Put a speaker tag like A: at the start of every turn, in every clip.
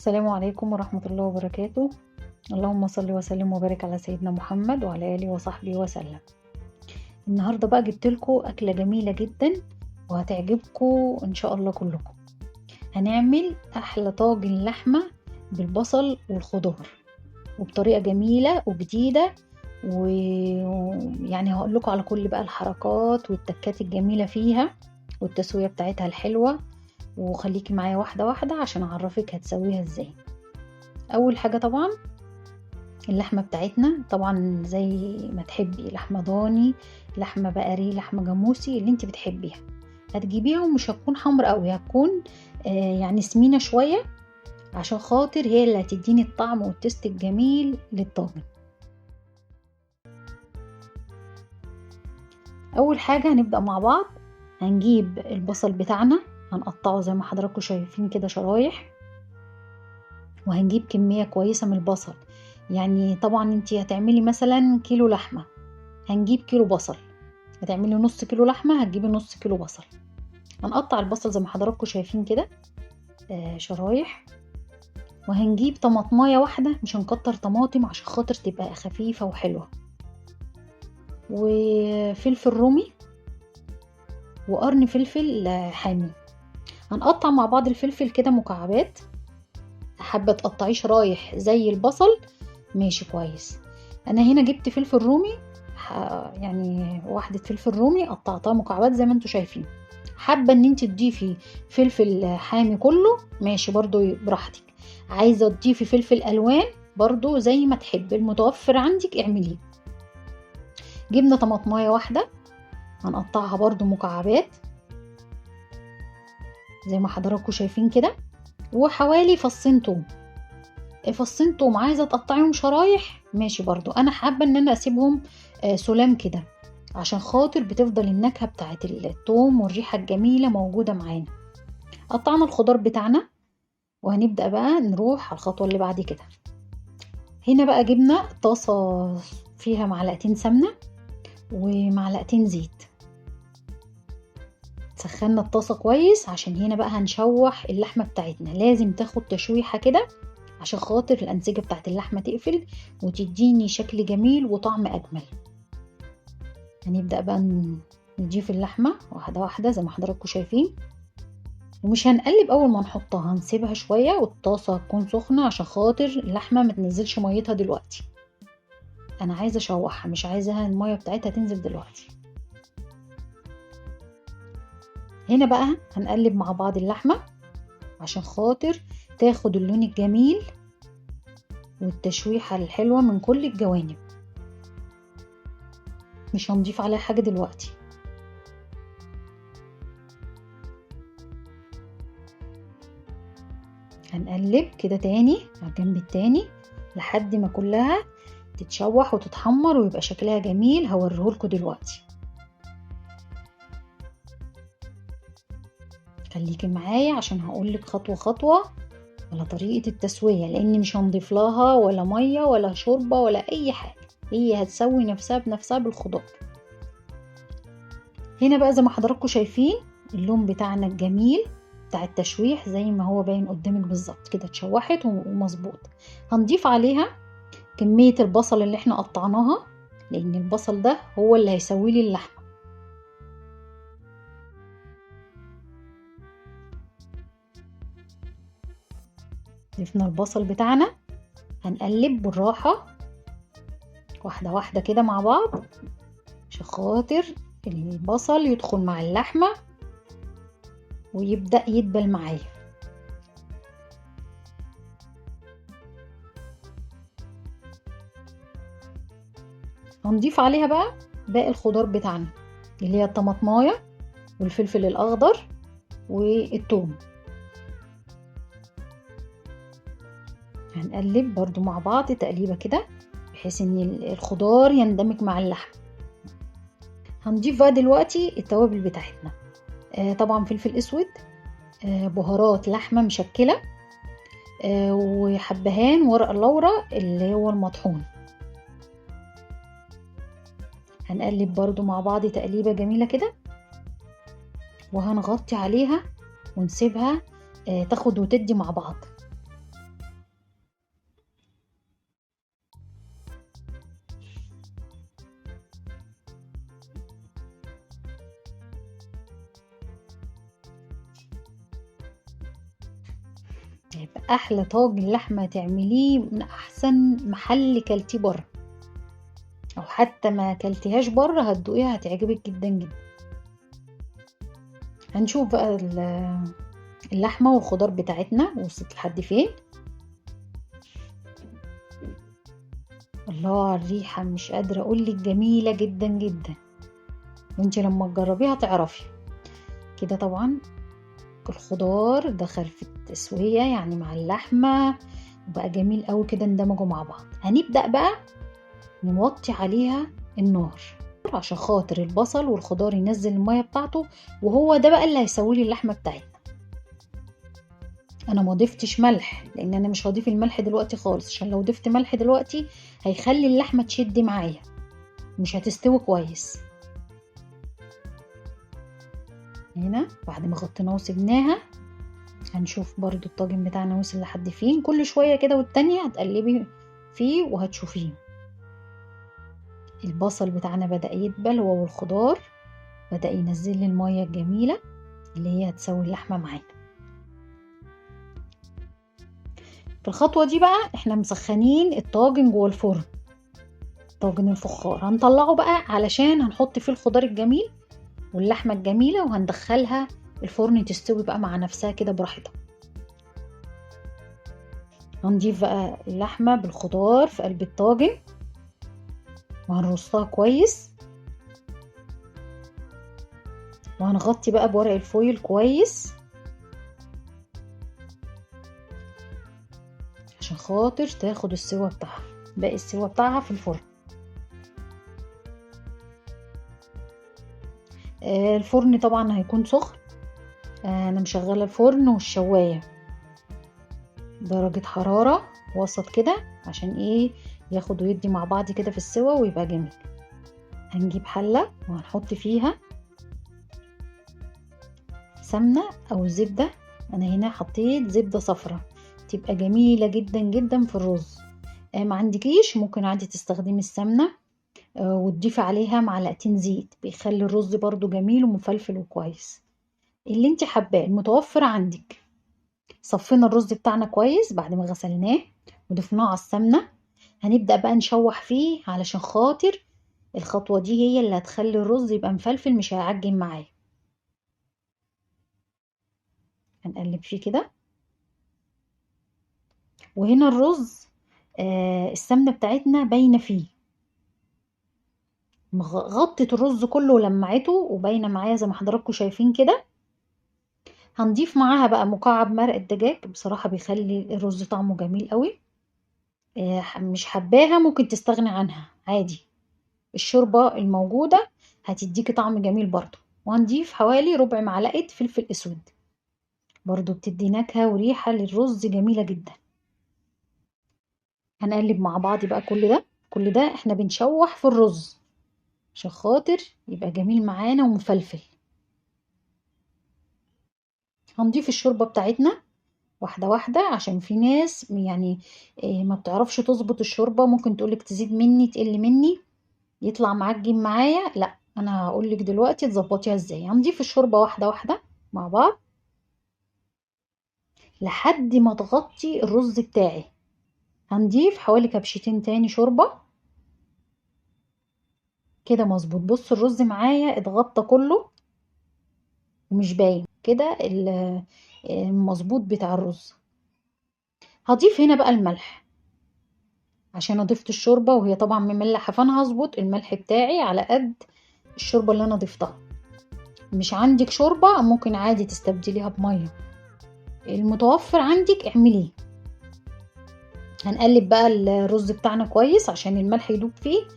A: السلام عليكم ورحمة الله وبركاته. اللهم صل وسلم وبارك على سيدنا محمد وعلى آله وصحبه وسلم. النهاردة بقى جبت لكم أكلة جميلة جدا وهتعجبكم إن شاء الله كلكم. هنعمل أحلى طاجن لحمة بالبصل والخضار وبطريقة جميلة وجديدة، ويعني هقول لكم على كل بقى الحركات والتكات الجميلة فيها والتسوية بتاعتها الحلوة، وخليكي معايا واحدة واحدة عشان أعرفك هتسويها ازاي. أول حاجة طبعا اللحمة بتاعتنا، طبعا زي ما تحبي، لحمة ضاني، لحمة بقري، لحمة جاموسي، اللي انت بتحبيها هتجيبيها، ومش هتكون حمر قوي، هتكون يعني سمينة شوية عشان خاطر هي اللي هتديني الطعم والتست الجميل للطاجن. اول حاجة هنبدأ مع بعض، هنجيب البصل بتاعنا هنقطعه زي ما حضراتكم شايفين كده شرايح، وهنجيب كمية كويسة من البصل. يعني طبعا انتي هتعملي مثلا كيلو لحمة، هنجيب كيلو بصل. هتعملي نص كيلو لحمة هتجيبي نص كيلو بصل. هنقطع البصل زي ما حضراتكم شايفين كده شرايح، وهنجيب طماطمايه واحدة، مش هنكتر طماطم عشان خاطر تبقى خفيفة وحلوة، وفلفل رومي وقرن فلفل حامي. هنقطع مع بعض الفلفل كده مكعبات، حابة تقطعيه شرايح زي البصل ماشي كويس. انا هنا جبت فلفل رومي، يعني واحدة فلفل رومي قطعتها مكعبات زي ما انتوا شايفين. حابة ان انت تضيفي فلفل حامي كله ماشي برضو براحتك، عايزة تضيفي فلفل الوان برضو زي ما تحبي، المتوفر عندك اعمليه. جبنا طماطمايه واحدة هنقطعها برضو مكعبات زي ما حضراتكم شايفين كده، وحوالي فصين توم. فصين توم عايزه تقطعيهم شرايح ماشي برضو، انا حابه ان انا اسيبهم سلام كده عشان خاطر بتفضل النكهه بتاعت التوم والريحه الجميله موجوده معانا. قطعنا الخضار بتاعنا وهنبدا بقى نروح على الخطوه اللي بعد كده. هنا بقى جبنا طاسه فيها معلقتين سمنه ومعلقتين زيت. سخنا الطاسه كويس عشان هنا بقى هنشوح اللحمه بتاعتنا، لازم تاخد تشويحه كده عشان خاطر الأنسجة بتاعت اللحمة تقفل وتديني شكل جميل وطعم أجمل. هنبدأ بقى نضيف اللحمة واحدة واحدة زي ما حضراتكم شايفين، ومش هنقلب أول ما نحطها، هنسيبها شوية والطاسة تكون سخنة عشان خاطر اللحمة ما تنزلش ميتها دلوقتي. أنا عايزة أشوحها، مش عايزاها المية بتاعتها تنزل دلوقتي. هنا بقى هنقلب مع بعض اللحمة عشان خاطر تاخد اللون الجميل والتشويحة الحلوة من كل الجوانب. مش هنضيف عليها حاجة دلوقتي. هنقلب كده تاني على الجنب التاني لحد ما كلها تتشوح وتتحمر ويبقى شكلها جميل، هوريهولكوا دلوقتي. خليكي معايا عشان هقولك خطوة خطوة على طريقة التسوية، لان مش هنضيف لها ولا مية ولا شوربة ولا اي حاجة، هي هتسوي نفسها بنفسها بالخضار. هنا بقى زي ما حضراتكم شايفين اللون بتاعنا الجميل بتاع التشويح زي ما هو باين قدامك بالظبط كده، اتشوحت ومظبوط. هنضيف عليها كمية البصل اللي احنا قطعناها، لان البصل ده هو اللي هيسوي لي اللحمة. ضفنا البصل بتاعنا، هنقلب بالراحة واحدة واحدة كده مع بعض عشان خاطر البصل يدخل مع اللحمة ويبدأ يدبل معايا. هنضيف عليها بقى باقي الخضار بتاعنا اللي هي الطماطمايه والفلفل الأخضر والثوم. هنقلب برضو مع بعض تقليبة كده بحيث ان الخضار يندمج مع اللحم. هنضيف بقى دلوقتي التوابل بتاعتنا، طبعا فلفل اسود، بهارات لحمة مشكلة، وحبهان ورق اللورا اللي هو المطحون. هنقلب برضو مع بعض تقليبة جميلة كده، وهنغطي عليها ونسيبها تاخد وتدي مع بعض. هيبقى احلى طاجن لحمه تعمليه من احسن محل كلتيه بره، او حتى ما كلتيهاش بره هتدوقيها هتعجبك جدا جدا. هنشوف بقى اللحمه والخضار بتاعتنا وصلت لحد فين. الله على الريحه، مش قادره اقولك جميله جدا جدا، وانتي لما تجربيها تعرفي. كده طبعا الخضار دخل في التسويه يعني مع اللحمه، وبقى جميل قوي كده اندمجوا مع بعض. هنبدا بقى نوطي عليها النار عشان خاطر البصل والخضار ينزل الميه بتاعته، وهو ده بقى اللي هيسوي لي اللحمه بتاعتنا. انا ما ضفتش ملح لان انا مش هضيف الملح دلوقتي خالص، عشان لو ضفت ملح دلوقتي هيخلي اللحمه تشد معايا مش هتستوي كويس. هنا بعد ما غطيناها وسبناها هنشوف برضو الطاجن بتاعنا وصل لحد فين. كل شويه كده والتانية هتقلبي فيه وهتشوفيه البصل بتاعنا بدأ يدبل هو والخضار بدأ ينزل لي المية الجميلة اللي هي هتسوي اللحمة معانا. في الخطوة دي بقى احنا مسخنين الطاجن جوه الفرن، طاجن الفخار هنطلعه بقى علشان هنحط فيه الخضار الجميل واللحمة الجميلة، وهندخلها الفرن تستوي بقى مع نفسها كده براحتها. هنضيف بقى اللحمة بالخضار في قلب الطاجن وهنرصها كويس، وهنغطي بقى بورق الفويل كويس عشان خاطر تاخد السوا بتاعها، باقي السوا بتاعها في الفرن. الفرن طبعا هيكون سخن، انا مشغله الفرن والشوايه درجه حراره وسط كده عشان ايه ياخد ويدي مع بعض كده في السوا ويبقى جميل. هنجيب حله وهنحط فيها سمنه او زبده، انا هنا حطيت زبده صفرا تبقى جميله جدا جدا في الرز. ما عندكيش ممكن عادي تستخدمي السمنه وتضيفي عليها معلقتين زيت، بيخلي الرز برضو جميل ومفلفل وكويس، اللي انت حباه المتوفر عندك. صفينا الرز بتاعنا كويس بعد ما غسلناه وضفناه على السمنه، هنبدا بقى نشوح فيه علشان خاطر الخطوه دي هي اللي هتخلي الرز يبقى مفلفل مش هيعجن معايا. هنقلب فيه كده، وهنا الرز السمنه بتاعتنا باينه فيه، غطت الرز كله ولمعته وباينه معايا زي ما حضراتكم شايفين كده. هنضيف معاها بقى مكعب مرق الدجاج، بصراحه بيخلي الرز طعمه جميل قوي. مش حباها ممكن تستغني عنها عادي، الشوربه الموجوده هتديكي طعم جميل برضو. وهنضيف حوالي ربع معلقه فلفل اسود، برضو بتدي نكهه وريحه للرز جميله جدا. هنقلب مع بعض بقى كل ده احنا بنشوح في الرز عشان خاطر يبقى جميل معانا ومفلفل. هنضيف الشوربه بتاعتنا واحده واحده عشان في ناس يعني ما بتعرفش تظبط الشوربه، ممكن تقولك تزيد مني تقل مني يطلع معجن معايا. لا انا هقولك دلوقتي تظبطيها ازاي. هنضيف الشوربه واحده واحده مع بعض لحد ما تغطي الرز بتاعي. هنضيف حوالي كبشتين تاني شوربه كده مظبوط. بص الرز معايا اتغطى كله ومش باين كده المظبوط بتاع الرز. هضيف هنا بقى الملح عشان اضفت الشوربه وهي طبعا مملحه، فانا هظبط الملح بتاعي على قد الشوربه اللي انا ضفتها. مش عندك شوربه ممكن عادي تستبدليها بميه، المتوفر عندك اعمليه. هنقلب بقى الرز بتاعنا كويس عشان الملح يدوب فيه،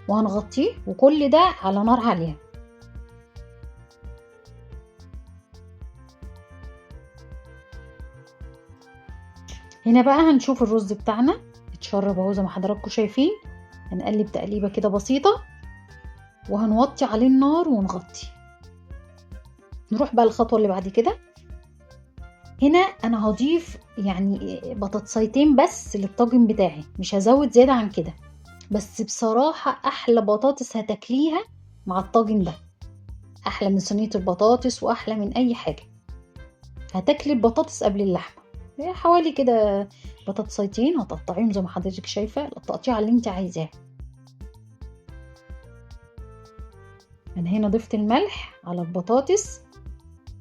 A: وهنغطيه وكل ده على نار عاليه. هنا بقى هنشوف الرز بتاعنا اتشرب اهو زي ما حضراتكم شايفين. هنقلب تقليبه كده بسيطه وهنوطي عليه النار ونغطي. نروح بقى الخطوه اللي بعد كده. هنا انا هضيف يعني بطاطسيتين بس للطاجن بتاعي، مش هزود زياده عن كده، بس بصراحه احلى بطاطس هتاكليها مع الطاجن ده، احلى من صينيه البطاطس واحلى من اي حاجه. هتاكلي البطاطس قبل اللحمه. حوالي كده بطاطسيتين هتقطعيهم زي ما حضرتك شايفة التقطيعة اللي انت عايزاها. انا هنا ضفت الملح على البطاطس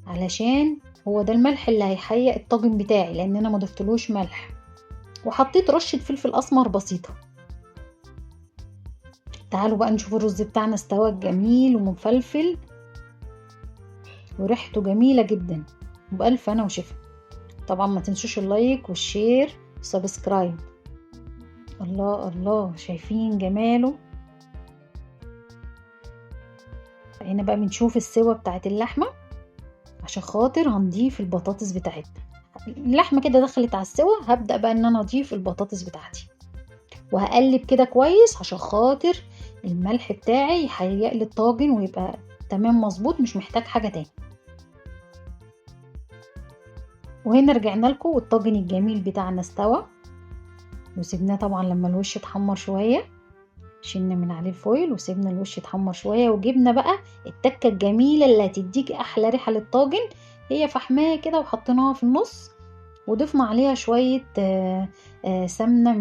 A: علشان هو ده الملح اللي هيحيق الطاجن بتاعي، لان انا ما ضفتلوش ملح. وحطيت رشة فلفل اسمر بسيطة. تعالوا بقى نشوف الرز بتاعنا استوى جميل ومفلفل وريحته جميلة جدا، وبألف هنا وشفا. طبعا ما تنسوش اللايك والشير والسبسكرايب. الله الله، شايفين جماله؟ هنا بقى بنشوف السوا بتاعت اللحمة عشان خاطر هنضيف البطاطس بتاعتنا. اللحمة كده دخلت على السوا، هبدأ بقى ان انا اضيف البطاطس بتاعتي وهقلب كده كويس عشان خاطر الملح بتاعي يحيق لي الطاجن ويبقى تمام مظبوط، مش محتاج حاجة تاني. وهنا رجعنا لكم والطاجن الجميل بتاعنا استوى، وسيبناه طبعا لما الوش اتحمر شوية، شلنا من عليه الفويل وسيبنا الوش اتحمر شوية، وجبنا بقى التكة الجميلة اللي هتديك احلى ريحة للطاجن. هي فحماية كده وحطيناها في النص وضفنا عليها شوية سمنة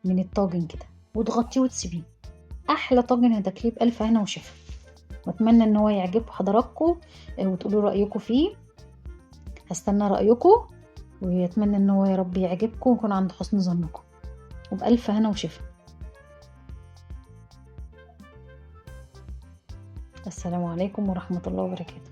A: من الطاجن كده، وتغطيه وتسيبيه. احلى طاجن هتاكليه بألف هنا وشفا. واتمنى ان هو يعجبكم حضراتكم وتقولوا رأيكم فيه. هستنى رأيكم، ويتمنى ان هو يا رب يعجبكم ويكون عند حسن ظنكم. وبألف هنا وشفا. السلام عليكم ورحمة الله وبركاته.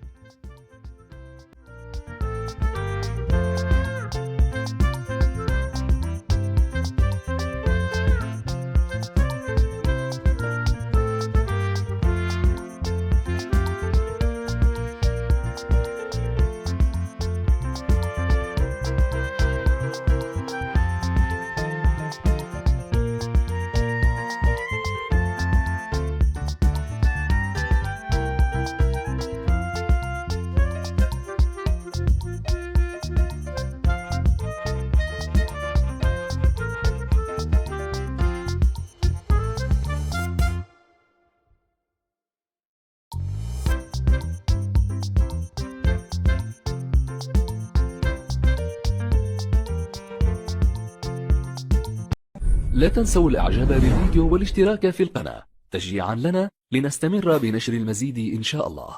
B: لا تنسوا الاعجاب بالفيديو والاشتراك في القناة تشجيعا لنا لنستمر بنشر المزيد إن شاء الله.